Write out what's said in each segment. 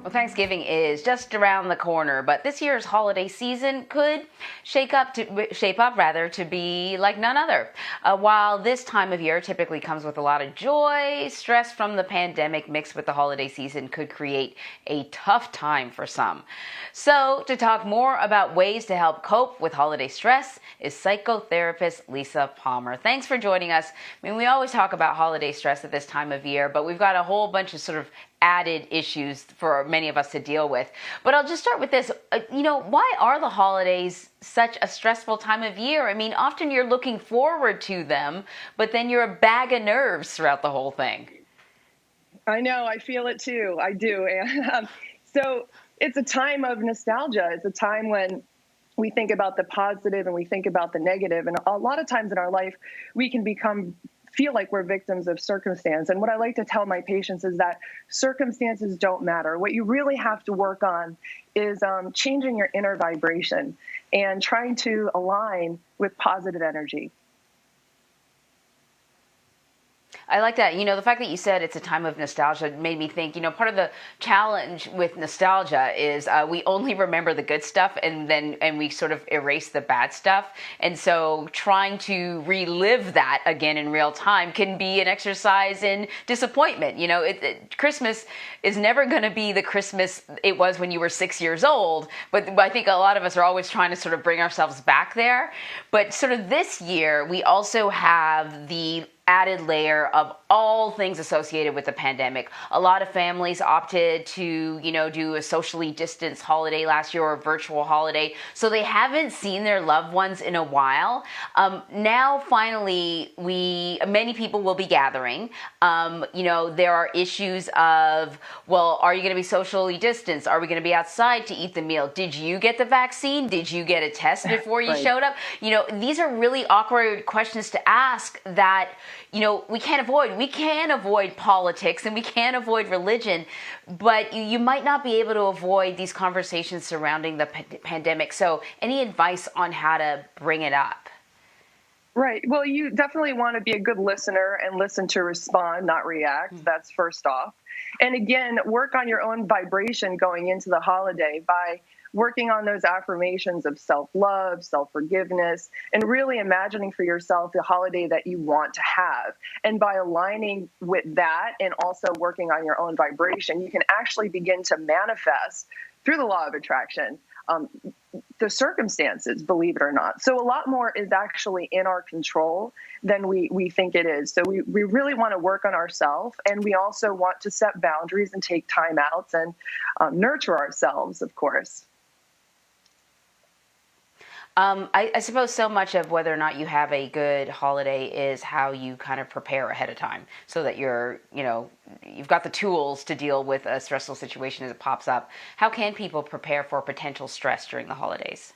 Well, Thanksgiving is just around the corner, but this year's holiday season could shape up to be like none other. While this time of year typically comes with a lot of joy, stress from the pandemic mixed with the holiday season could create a tough time for some. So, to talk more about ways to help cope with holiday stress is psychotherapist Lisa Palmer. Thanks for joining us. I mean, we always talk about holiday stress at this time of year, but we've got a whole bunch of sort of added issues for many of us to deal with. But I'll just start with this. Why are the holidays such a stressful time of year? I mean, often you're looking forward to them, but then you're a bag of nerves throughout the whole thing. I know. I feel it too. I do. And so it's a time of nostalgia. It's a time when we think about the positive and we think about the negative. And a lot of times in our life, we can feel like we're victims of circumstance. And what I like to tell my patients is that circumstances don't matter. What you really have to work on is changing your inner vibration and trying to align with positive energy. I like that. The fact that you said it's a time of nostalgia made me think, part of the challenge with nostalgia is we only remember the good stuff and we sort of erase the bad stuff. And so trying to relive that again in real time can be an exercise in disappointment. Christmas is never going to be the Christmas it was when you were 6 years old. But I think a lot of us are always trying to sort of bring ourselves back there. But sort of this year, we also have the added layer of all things associated with the pandemic. A lot of families opted to, do a socially distanced holiday last year or a virtual holiday. So they haven't seen their loved ones in a while. Now, finally, many people will be gathering. There are issues of, well, are you going to be socially distanced? Are we going to be outside to eat the meal? Did you get the vaccine? Did you get a test before you showed up? These are really awkward questions to ask that we can't avoid. We can avoid politics and we can avoid religion, but you might not be able to avoid these conversations surrounding the pandemic. So any advice on how to bring it up? Right. Well, you definitely want to be a good listener and listen to respond, not react. Mm-hmm. That's first off. And again, work on your own vibration going into the holiday by working on those affirmations of self-love, self-forgiveness, and really imagining for yourself the holiday that you want to have. And by aligning with that and also working on your own vibration, you can actually begin to manifest through the law of attraction the circumstances, believe it or not. So a lot more is actually in our control than we think it is. So we really want to work on ourselves, and we also want to set boundaries and take time outs and nurture ourselves, of course. I suppose so much of whether or not you have a good holiday is how you kind of prepare ahead of time so that you've got the tools to deal with a stressful situation as it pops up. How can people prepare for potential stress during the holidays?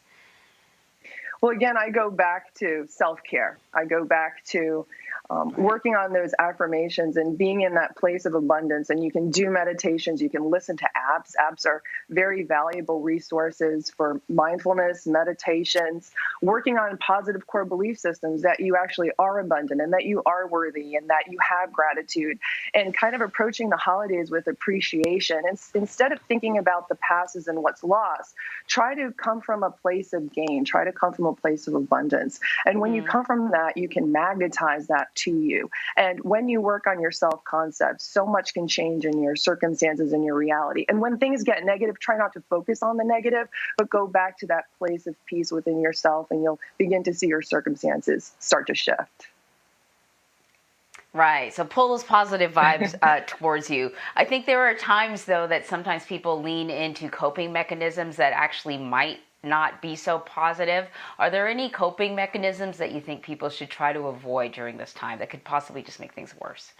Well, again, I go back to self-care. I go back to working on those affirmations and being in that place of abundance. And you can do meditations. You can listen to apps. Apps are very valuable resources for mindfulness, meditations, working on positive core belief systems that you actually are abundant and that you are worthy and that you have gratitude, and kind of approaching the holidays with appreciation. And instead of thinking about the past and what's lost, try to come from a place of gain. Try to come from a place of abundance. And when you come from that, you can magnetize that to you. And when you work on your self-concept, so much can change in your circumstances and your reality. And when things get negative, try not to focus on the negative, but go back to that place of peace within yourself, and you'll begin to see your circumstances start to shift. Right. So pull those positive vibes towards you. I think there are times, though, that sometimes people lean into coping mechanisms that actually might not be so positive. Are there any coping mechanisms that you think people should try to avoid during this time that could possibly just make things worse?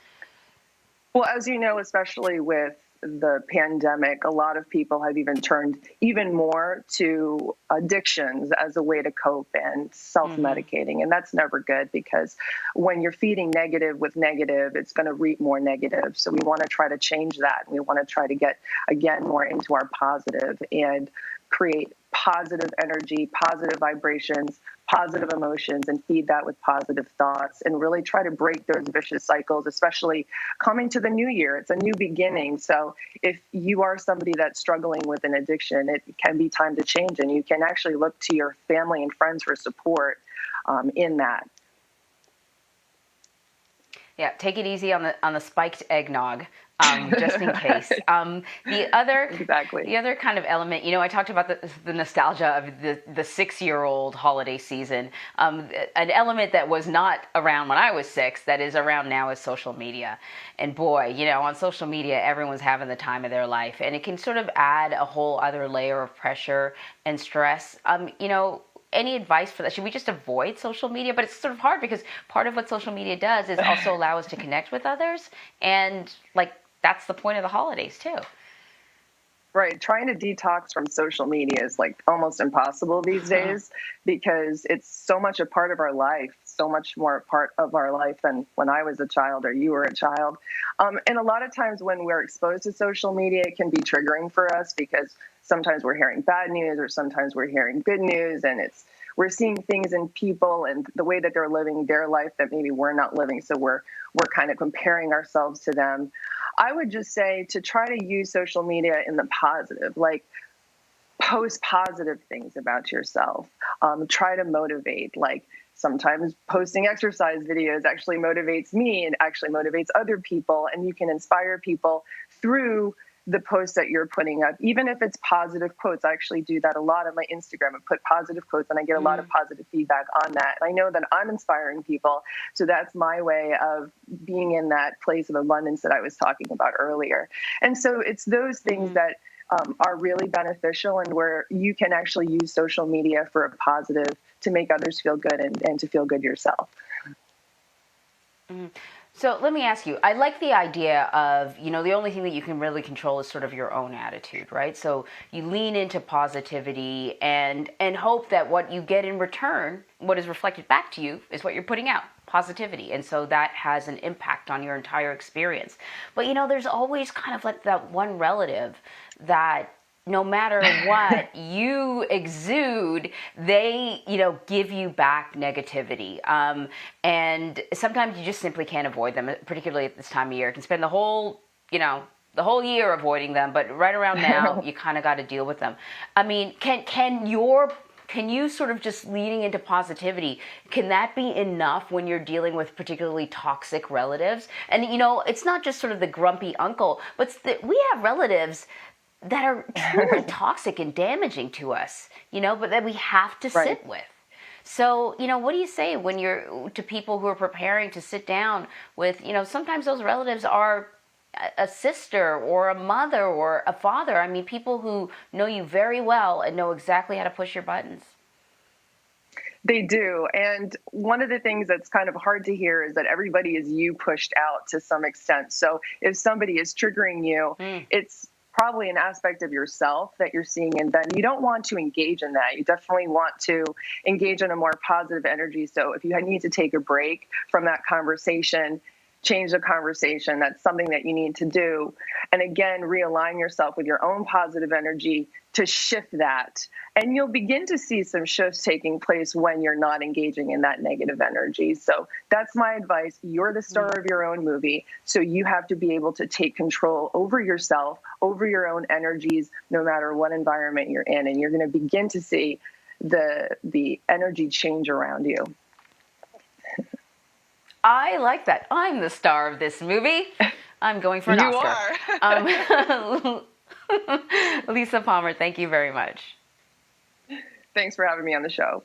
Well, as you know, especially with the pandemic, a lot of people have even turned even more to addictions as a way to cope and self-medicating. And that's never good, because when you're feeding negative with negative, it's going to reap more negative. So we want to try to change that. We want to try to get, again, more into our positive and create positive energy, positive vibrations, positive emotions and feed that with positive thoughts and really try to break those vicious cycles, especially coming to the new year. It's a new beginning. So if you are somebody that's struggling with an addiction, it can be time to change, and you can actually look to your family and friends for support in that. Yeah, take it easy on the spiked eggnog, just in case. The other kind of element, I talked about the nostalgia of the 6-year-old holiday season. An element that was not around when I was 6, that is around now, is social media. And boy, on social media, everyone's having the time of their life, and it can sort of add a whole other layer of pressure and stress. Any advice for that? Should we just avoid social media? But it's sort of hard, because part of what social media does is also allow us to connect with others. And that's the point of the holidays too. Right. Trying to detox from social media is almost impossible these days, because it's so much a part of our life, so much more a part of our life than when I was a child or you were a child. And a lot of times when we're exposed to social media, it can be triggering for us, because sometimes we're hearing bad news or sometimes we're hearing good news, and we're seeing things in people and the way that they're living their life that maybe we're not living. So we're kind of comparing ourselves to them. I would just say to try to use social media in the positive, post positive things about yourself. Try to motivate, sometimes posting exercise videos actually motivates me and actually motivates other people. And you can inspire people through the posts that you're putting up, even if it's positive quotes. I actually do that a lot on my Instagram. I put positive quotes and I get a lot of positive feedback on that. And I know that I'm inspiring people. So that's my way of being in that place of abundance that I was talking about earlier. And so it's those things that are really beneficial, and where you can actually use social media for a positive to make others feel good and to feel good yourself. So let me ask you, I like the idea of, the only thing that you can really control is sort of your own attitude, right? So you lean into positivity and hope that what you get in return, what is reflected back to you, is what you're putting out, positivity. And so that has an impact on your entire experience. But, there's always kind of that one relative that no matter what you exude, they, give you back negativity. And sometimes you just simply can't avoid them, particularly at this time of year. You can spend the whole year avoiding them, but right around now, you kind of got to deal with them. I mean, can you sort of just leaning into positivity, can that be enough when you're dealing with particularly toxic relatives? And, it's not just sort of the grumpy uncle, but we have relatives that are truly toxic and damaging to us, but that we have to sit with. So, what do you say when you're to people who are preparing to sit down with, sometimes those relatives are a sister or a mother or a father. I mean, people who know you very well and know exactly how to push your buttons. They do. And one of the things that's kind of hard to hear is that everybody is you pushed out to some extent. So if somebody is triggering you, it's probably an aspect of yourself that you're seeing, and then you don't want to engage in that. You definitely want to engage in a more positive energy. So if you need to take a break from that conversation, change the conversation, that's something that you need to do. And again, realign yourself with your own positive energy to shift that. And you'll begin to see some shifts taking place when you're not engaging in that negative energy. So that's my advice. You're the star of your own movie. So you have to be able to take control over yourself, over your own energies, no matter what environment you're in. And you're going to begin to see the energy change around you. I like that. I'm the star of this movie. I'm going for an Oscar. Lisa Palmer, thank you very much. Thanks for having me on the show.